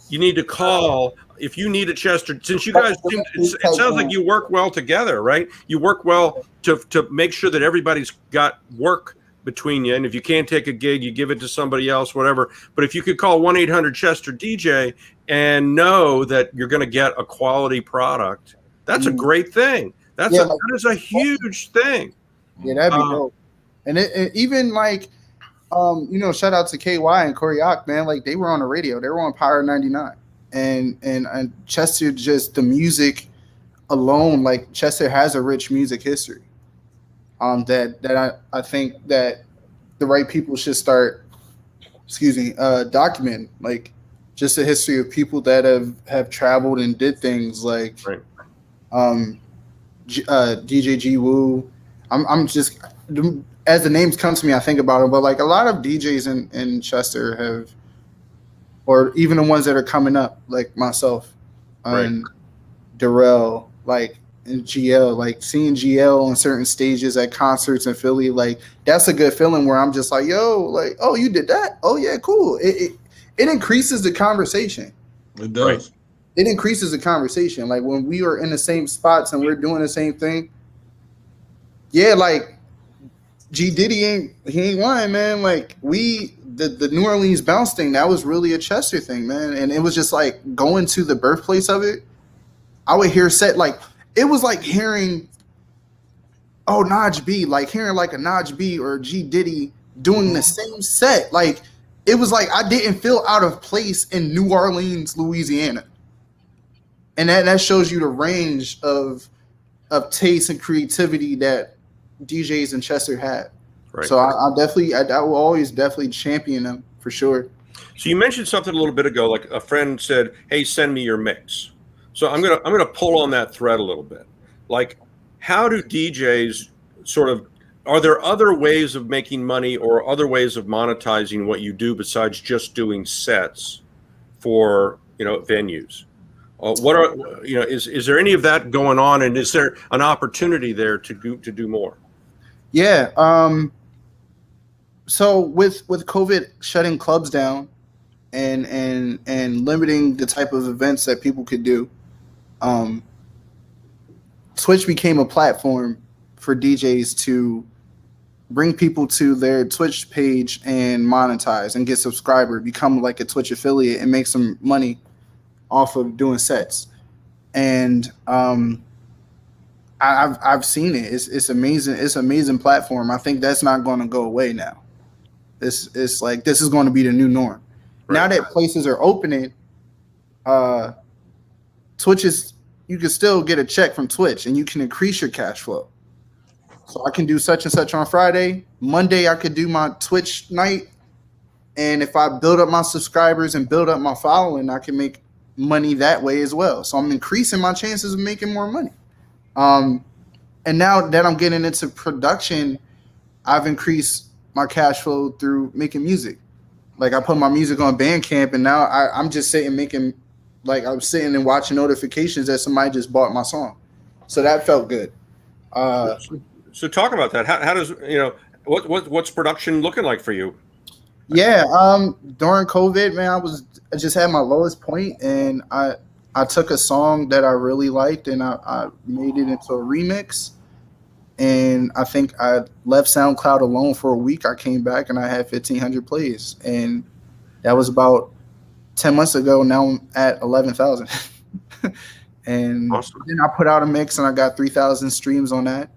S4: you need to call if you need a Chester. Since you guys, it sounds like you work well together, right? You work well to make sure that everybody's got work between you. And if you can't take a gig, you give it to somebody else, whatever. But if you could call 1-800 Chester DJ and know that you're going to get a quality product, that's a great thing. That is a huge thing.
S3: Yeah, that'd be dope. And even like. Shout out to KY and Koryak, man. Like they were on the radio, they were on Power 99, and Chester, just the music alone, like Chester has a rich music history. That I think that the right people should start, documenting, like just the history of people that have traveled and did things like,
S4: right.
S3: DJ G Woo. I'm just. As the names come to me, I think about it. But like a lot of DJs in Chester have, or even the ones that are coming up, like myself, and Durrell, like and GL, like seeing GL on certain stages at concerts in Philly, like that's a good feeling where I'm just like, yo, like, oh, you did that? Oh yeah, cool. It increases the conversation.
S2: It does.
S3: Right? It increases the conversation. Like when we are in the same spots and we're doing the same thing. Yeah, like. G Diddy ain't lying, man. Like the New Orleans bounce thing, that was really a Chester thing, man. And it was just like going to the birthplace of it. I would hear set like it was like hearing Naj B, like hearing like a Naj B or G Diddy doing the same set. Like it was like I didn't feel out of place in New Orleans, Louisiana. And that shows you the range of taste and creativity that DJs in Chester had. Right. So I will always definitely champion them for sure.
S4: So you mentioned something a little bit ago, like a friend said, hey, send me your mix. So I'm gonna pull on that thread a little bit. Like, how do DJs sort of, are there other ways of making money or other ways of monetizing what you do besides just doing sets for, venues? What are, is there any of that going on, and is there an opportunity there to do more?
S3: Yeah. So with COVID shutting clubs down and limiting the type of events that people could do, Twitch became a platform for DJs to bring people to their Twitch page and monetize and get subscriber, become like a Twitch affiliate and make some money off of doing sets. And I've seen it. It's amazing. It's an amazing platform. I think that's not going to go away now. It's like this is going to be the new norm. Right. Now that places are opening, Twitch is, you can still get a check from Twitch and you can increase your cash flow. So I can do such and such on Friday. Monday I could do my Twitch night. And if I build up my subscribers and build up my following, I can make money that way as well. So I'm increasing my chances of making more money. And now that I'm getting into production, I've increased my cash flow through making music. Like I put my music on Bandcamp, and now I'm just sitting making, like I'm sitting and watching notifications that somebody just bought my song. So that felt good.
S4: So talk about that. How does, what's production looking like for you?
S3: Yeah. During COVID, man, I just had my lowest point, and I took a song that I really liked and I made it into a remix. And I think I left SoundCloud alone for a week. I came back and I had 1,500 plays. And that was about 10 months ago. Now I'm at 11,000. And awesome. Then I put out a mix and I got 3,000 streams on that.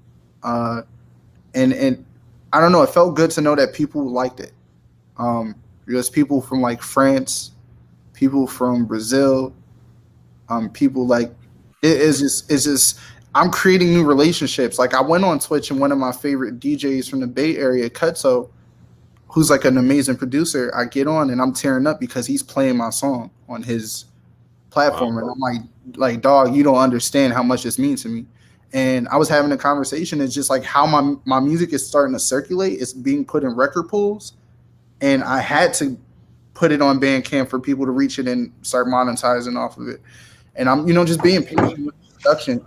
S3: And I don't know, it felt good to know that people liked it. Because people from like France, people from Brazil, people like, it's just I'm creating new relationships. Like I went on Twitch and one of my favorite DJs from the Bay Area, Cutso, who's like an amazing producer, I get on and I'm tearing up because he's playing my song on his platform. Wow. And I'm like, dog, you don't understand how much this means to me. And I was having a conversation. It's just like how my music is starting to circulate. It's being put in record pools. And I had to put it on Bandcamp for people to reach it and start monetizing off of it. And I'm, just being patient with the production.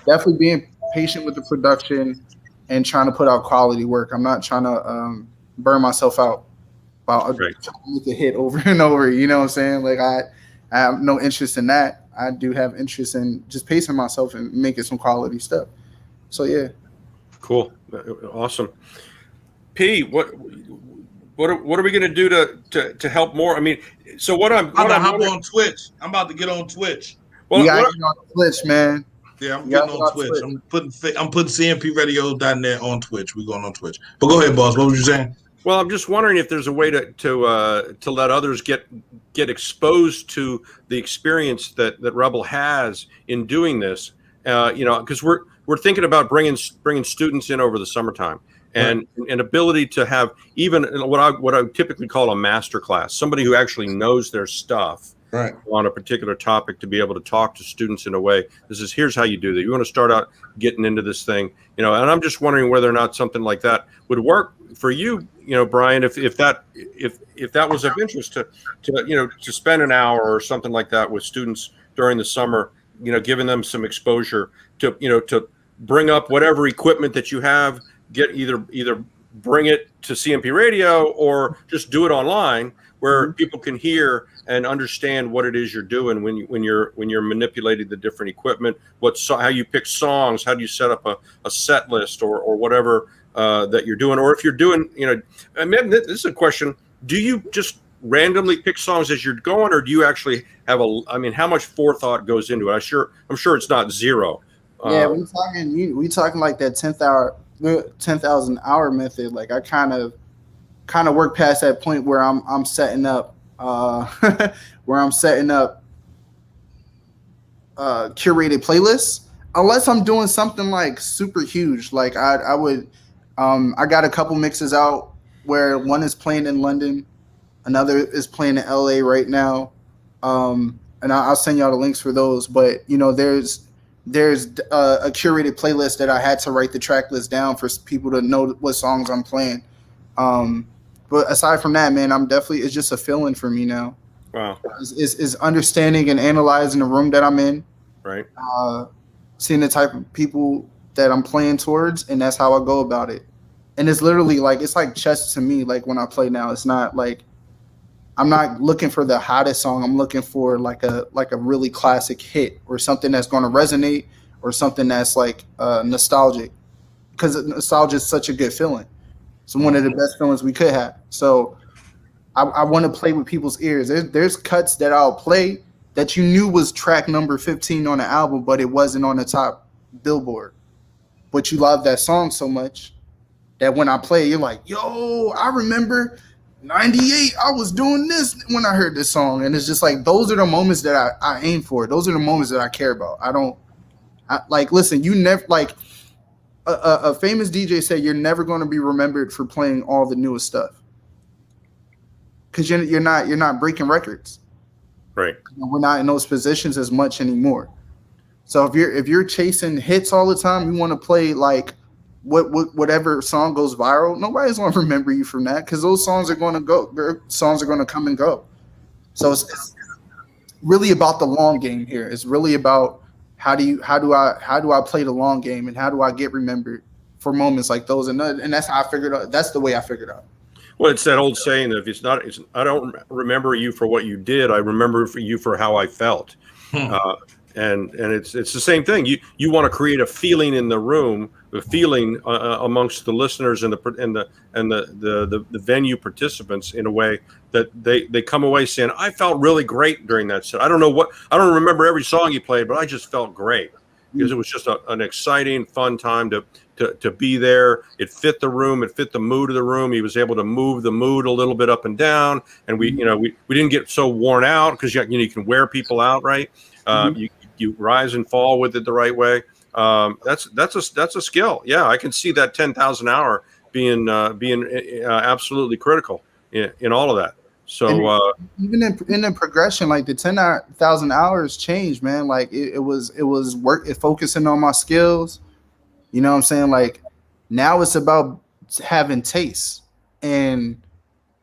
S3: Definitely being patient with the production and trying to put out quality work. I'm not trying to burn myself out about trying to make a hit over and over. You know what I'm saying? Like I have no interest in that. I do have interest in just pacing myself and making some quality stuff. So yeah. Cool.
S4: Awesome. P, what are we going to do to help more? I mean, so I'm
S2: hop on Twitch. I'm about to get on Twitch.
S3: Well, you gotta get on Twitch, man.
S2: Yeah, I'm getting on Twitch. I'm putting cmpradio.net on Twitch. We're going on Twitch. But go ahead, boss. What was you saying?
S4: Well, I'm just wondering if there's a way to let others get exposed to the experience that Rebel has in doing this. Because we're thinking about bringing students in over the summertime. And an ability to have even what I typically call a master class, somebody who actually knows their stuff on a particular topic, to be able to talk to students in a way. Here's how you do that. You want to start out getting into this thing, and I'm just wondering whether or not something like that would work for you, Brian, if that was of interest to spend an hour or something like that with students during the summer, giving them some exposure to bring up whatever equipment that you have. Get either bring it to CMP Radio or just do it online where people can hear and understand what it is you're doing when you're manipulating the different equipment, how you pick songs, how do you set up a set list or whatever that you're doing, or if you're doing, I mean, this is a question: do you just randomly pick songs as you're going, or do you actually have how much forethought goes into it? I'm sure it's not zero.
S3: Yeah, we talking like that 10,000 hour method. Like I kind of work past that point where I'm setting up curated playlists, unless I'm doing something like super huge. Like I would I got a couple mixes out where one is playing in London, another is playing in LA right now, and and I'll send y'all the links for those. But you know, there's a curated playlist that I had to write the track list down for people to know what songs I'm playing. But aside from that, man, I'm definitely, it's just a feeling for me now.
S4: Wow.
S3: Is understanding and analyzing the room that I'm in.
S4: Right.
S3: Seeing the type of people that I'm playing towards, and that's how I go about it. And it's literally like, it's like chess to me. Like when I play now, it's not like, I'm not looking for the hottest song. I'm looking for like a really classic hit or something that's going to resonate, or something that's like nostalgic, because nostalgia is such a good feeling. It's one of the best feelings we could have. So I want to play with people's ears. There's cuts that I'll play that you knew was track number 15 on the album, but it wasn't on the top Billboard. But you love that song so much that when I play, you're like, yo, I remember 98, I was doing this when I heard this song. And it's just like, those are the moments that I aim for. Those are the moments that I care about. Listen, you never, like, a famous DJ said, you're never going to be remembered for playing all the newest stuff. Because you're not breaking records.
S4: Right.
S3: We're not in those positions as much anymore. So if you're chasing hits all the time, you want to play like whatever song goes viral, nobody's going to remember you from that, because those songs are going to go. Their songs are going to come and go. So it's really about the long game here. It's really about how do I play the long game, and how do I get remembered for moments like those, and that's how I figured out. That's the way I figured out.
S4: Well, it's that old saying that I don't remember you for what you did. I remember you for how I felt. And it's the same thing. You want to create a feeling in the room, a feeling amongst the listeners and the venue participants, in a way that they come away saying, I felt really great during that set. I don't remember every song you played, but I just felt great, because it was just an exciting, fun time to be there. It fit the room. It fit the mood of the room. He was able to move the mood a little bit up and down, and we didn't get so worn out, because you can wear people out, right? You rise and fall with it the right way. That's a skill. Yeah, I can see that 10,000 hour being absolutely critical in all of that. So
S3: even in the progression, like the 10,000 hours changed, man. Like it was work, focusing on my skills. You know what I'm saying? Like now it's about having taste and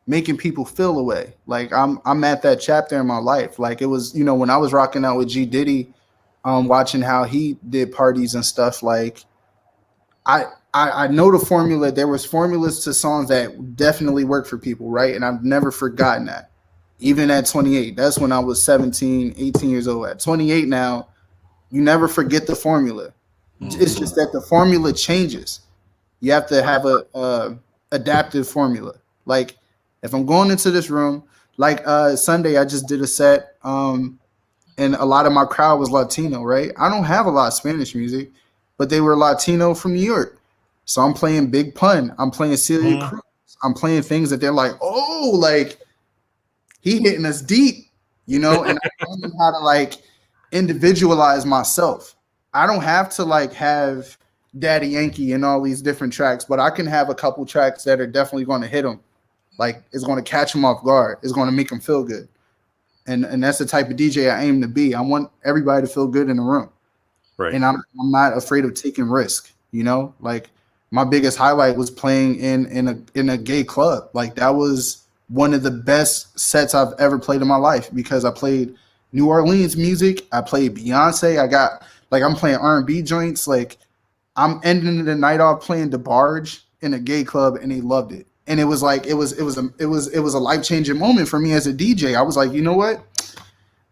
S3: making people feel a way. Like I'm at that chapter in my life. Like it was, when I was rocking out with G Diddy, watching how he did parties and stuff. Like I know the formula. There was formulas to songs that definitely work for people, right? And I've never forgotten that. Even at 28, that's when I was 17, 18 years old. At 28 now, you never forget the formula. It's just that the formula changes. You have to have a adaptive formula. Like if I'm going into this room, like Sunday, I just did a set, and a lot of my crowd was Latino, right? I don't have a lot of Spanish music, but they were Latino from New York. So I'm playing Big Pun. I'm playing Celia Cruz. I'm playing things that they're like, oh, like he hitting us deep, and I don't know how to like individualize myself. I don't have to like have Daddy Yankee and all these different tracks, but I can have a couple tracks that are definitely going to hit them. Like it's going to catch them off guard. It's going to make them feel good. And that's the type of DJ I aim to be. I want everybody to feel good in the room.
S4: Right.
S3: And I'm not afraid of taking risk, Like my biggest highlight was playing in a gay club. Like that was one of the best sets I've ever played in my life, because I played New Orleans music. I played Beyonce. I'm playing R&B joints. Like I'm ending the night off playing DeBarge in a gay club, and they loved it. And it was like it was a life-changing moment for me as a DJ. I was like, you know what?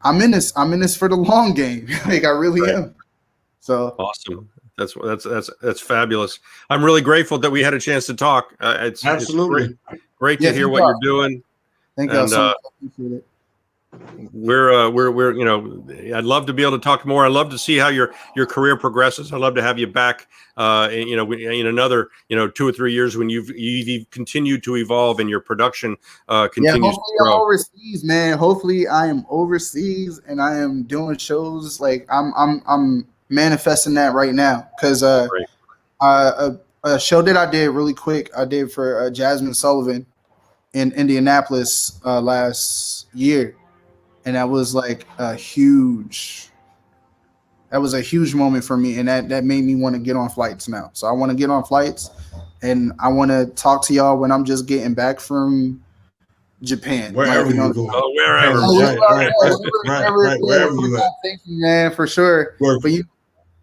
S3: I'm in this for the long game. Like I really am. So
S4: awesome. That's fabulous. I'm really grateful that we had a chance to talk. It's
S2: absolutely
S4: great to hear what you're doing.
S3: Thank you so much. I appreciate it.
S4: We're I'd love to be able to talk more. I'd love to see how your career progresses. I'd love to have you back in another 2 or 3 years when you've continued to evolve and your production continues to grow.
S3: I'm overseas, man. Hopefully I am overseas and I am doing shows. Like I'm manifesting that right now, because a show that I did really quick, I did for Jasmine Sullivan in Indianapolis last year. and that was like a huge moment for me, and that made me want to get on flights now. So I want to get on flights, and I want to talk to y'all when I'm just getting back from Japan,
S2: Wherever you go,
S4: wherever.
S2: Wherever you at.
S3: Thank you, man, for sure. But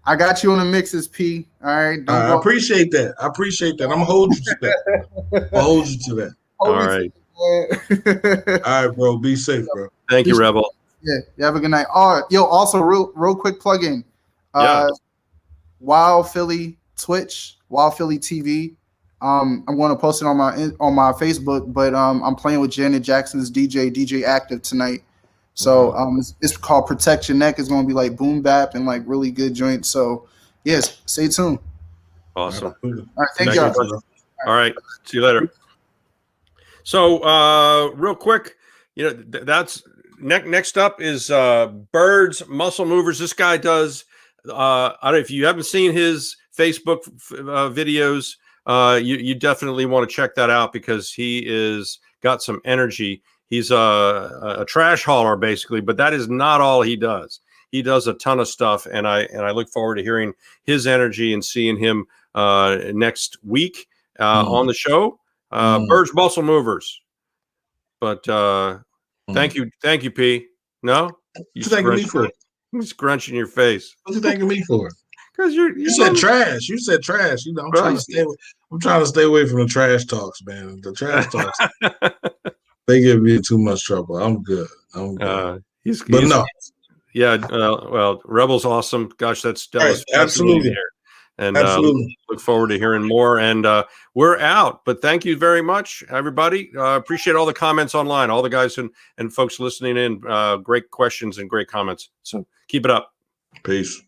S3: I got you on the mixes, P. All right,
S2: I appreciate that. I'm gonna hold you to that. I'll hold you to that.
S4: All right.
S2: All right, bro. Be safe, bro.
S4: Thank you, Rebel.
S3: Yeah, you have a good night. Oh, yo, also real quick plug in.
S4: Yeah.
S3: Wild Philly Twitch, Wild Philly TV. I'm going to post it on my Facebook, but I'm playing with Janet Jackson's DJ Active tonight. So it's called Protect Your Neck. It's going to be like boom bap and like really good joints. So yes, stay tuned.
S4: Awesome.
S3: All right, thank you.
S4: All right, see you later. So real quick, that's next up is Birds Muscle Movers. This guy does. I don't know if you haven't seen his Facebook videos. You definitely want to check that out because he is got some energy. He's a trash hauler basically, but that is not all he does. He does a ton of stuff, and I look forward to hearing his energy and seeing him next week on the show. Birds Muscle Movers. But thank you, P. No,
S2: you thanking me for?
S4: I'm scrunching your face.
S2: What you thanking me for?
S4: Because you
S2: said trash. You said trash. I'm trying to stay. I'm trying to stay away from the trash talks, man. The trash talks. They give me too much trouble. I'm good.
S4: Yeah. Well, Rebel's awesome. Gosh, that was
S2: absolutely.
S4: And look forward to hearing more. And we're out. But thank you very much, everybody. Appreciate all the comments online, all the guys and folks listening in. Great questions and great comments. So keep it up.
S2: Peace.